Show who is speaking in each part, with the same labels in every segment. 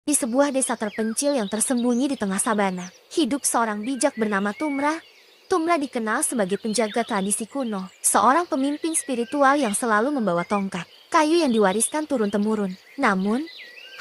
Speaker 1: Di sebuah desa terpencil yang tersembunyi di tengah sabana, hidup seorang bijak bernama Tumra. Tumra dikenal sebagai penjaga tradisi kuno, seorang pemimpin spiritual yang selalu membawa tongkat kayu yang diwariskan turun-temurun. Namun,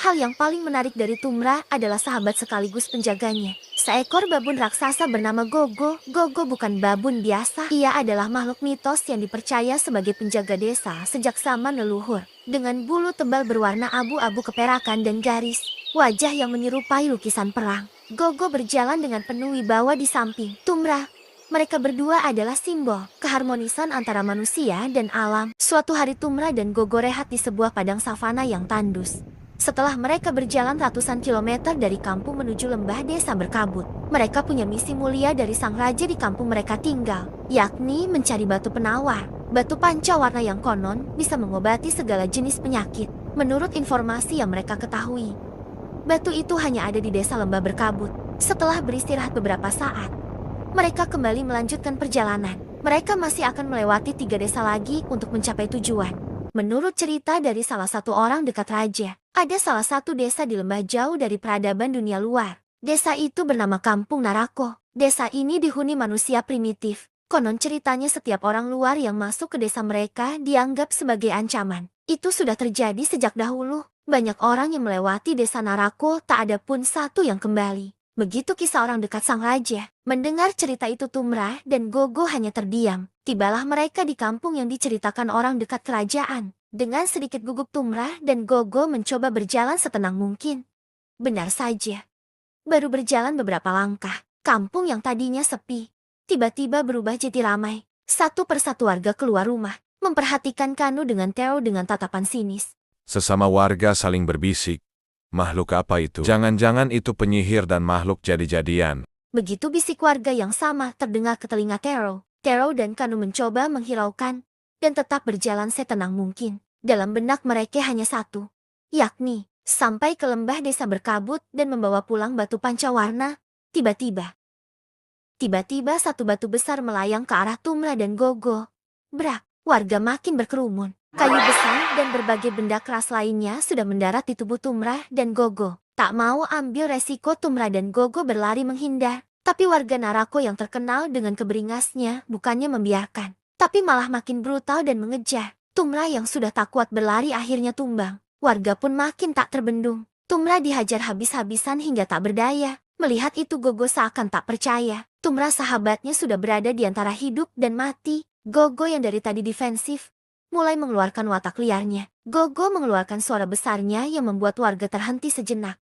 Speaker 1: hal yang paling menarik dari Tumra adalah sahabat sekaligus penjaganya. Seekor babun raksasa bernama Gogo. Gogo bukan babun biasa. Ia adalah makhluk mitos yang dipercaya sebagai penjaga desa sejak zaman leluhur. Dengan bulu tebal berwarna abu-abu keperakan dan garis wajah yang menyerupai lukisan perang. Gogo berjalan dengan penuh wibawa di samping Tumra. Mereka berdua adalah simbol keharmonisan antara manusia dan alam. Suatu hari Tumra dan Gogo rehat di sebuah padang savana yang tandus. Setelah mereka berjalan ratusan kilometer dari kampung menuju lembah desa berkabut, mereka punya misi mulia dari sang raja di kampung mereka tinggal, yakni mencari batu penawar. Batu panca warna yang konon bisa mengobati segala jenis penyakit. Menurut informasi yang mereka ketahui, batu itu hanya ada di desa lembah berkabut. Setelah beristirahat beberapa saat, mereka kembali melanjutkan perjalanan. Mereka masih akan melewati 3 desa lagi untuk mencapai tujuan. Menurut cerita dari salah satu orang dekat raja, ada salah satu desa di lembah jauh dari peradaban dunia luar. Desa itu bernama Kampung Narako. Desa ini dihuni manusia primitif. Konon ceritanya setiap orang luar yang masuk ke desa mereka dianggap sebagai ancaman. Itu sudah terjadi sejak dahulu. Banyak orang yang melewati desa Narako, tak ada pun satu yang kembali. Begitu kisah orang dekat sang raja. Mendengar cerita itu Tumra dan Gogo hanya terdiam. Tibalah mereka di kampung yang diceritakan orang dekat kerajaan. Dengan sedikit gugup Tumra dan Gogo mencoba berjalan setenang mungkin. Benar saja. Baru berjalan beberapa langkah, kampung yang tadinya sepi tiba-tiba berubah jadi ramai. Satu persatu warga keluar rumah, memperhatikan Kanu dengan Teo dengan tatapan sinis.
Speaker 2: Sesama warga saling berbisik. Makhluk apa itu? Jangan-jangan itu penyihir dan makhluk jadi-jadian.
Speaker 1: Begitu bisik warga yang sama terdengar ke telinga Tero. Tero dan Kanu mencoba menghiraukan dan tetap berjalan setenang mungkin. Dalam benak mereka hanya satu, yakni sampai ke lembah desa berkabut dan membawa pulang batu pancawarna. Tiba-tiba satu batu besar melayang ke arah Tumra dan Gogo. Brak, warga makin berkerumun. Kayu besar dan berbagai benda keras lainnya sudah mendarat di tubuh Tumra dan Gogo. Tak mau ambil resiko, Tumra dan Gogo berlari menghindar. Tapi warga Narako yang terkenal dengan keberingasnya bukannya membiarkan, tapi malah makin brutal dan mengejar. Tumra yang sudah tak kuat berlari akhirnya tumbang. Warga pun makin tak terbendung. Tumra dihajar habis-habisan hingga tak berdaya. Melihat itu Gogo seakan tak percaya. Tumra sahabatnya sudah berada di antara hidup dan mati. Gogo yang dari tadi defensif mulai mengeluarkan watak liarnya. Gogo mengeluarkan suara besarnya yang membuat warga terhenti sejenak.